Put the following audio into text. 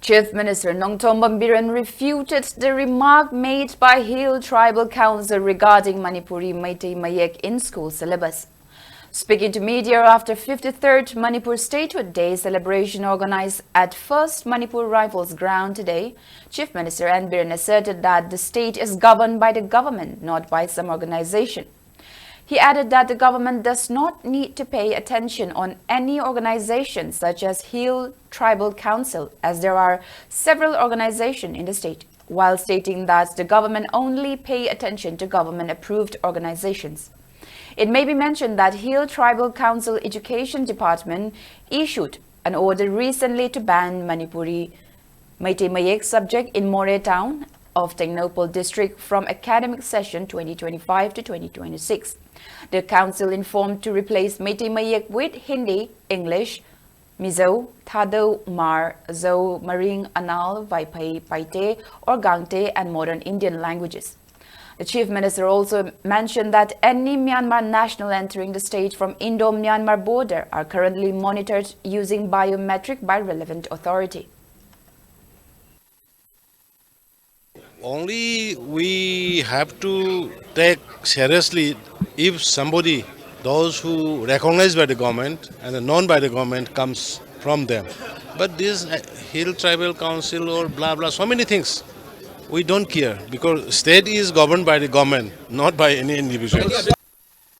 Chief Minister Nongthombam Biren refuted the remark made by Hill Tribal Council regarding Manipuri Meitei Mayek in school syllabus. Speaking to media after 53rd Manipur Statehood Day celebration organized at 1st Manipur Rifles Ground today, Chief Minister N. Biren asserted that the state is governed by the government, not by some organization. He added that the government does not need to pay attention on any organization such as Hill Tribal Council, as there are several organizations in the state, while stating that the government only pay attention to government-approved organizations. It may be mentioned that Hill Tribal Council Education Department issued an order recently to ban Manipuri Meitei Mayek subject in More town of Tengnopal district from academic session 2025 to 2026. The council informed to replace Meitei Mayek with Hindi, English, Mizo, Thado, Mar, Zo, Maring, Anal, Vaipai, Paite, or Gangte and modern Indian languages. The Chief Minister also mentioned that any Myanmar national entering the state from Indo-Myanmar border are currently monitored using biometric by relevant authority. Only we have to take seriously if somebody, those who recognized by the government and known by the government comes from them. But this Hill Tribal Council or blah blah, so many things, we don't care because state is governed by the government, not by any individuals.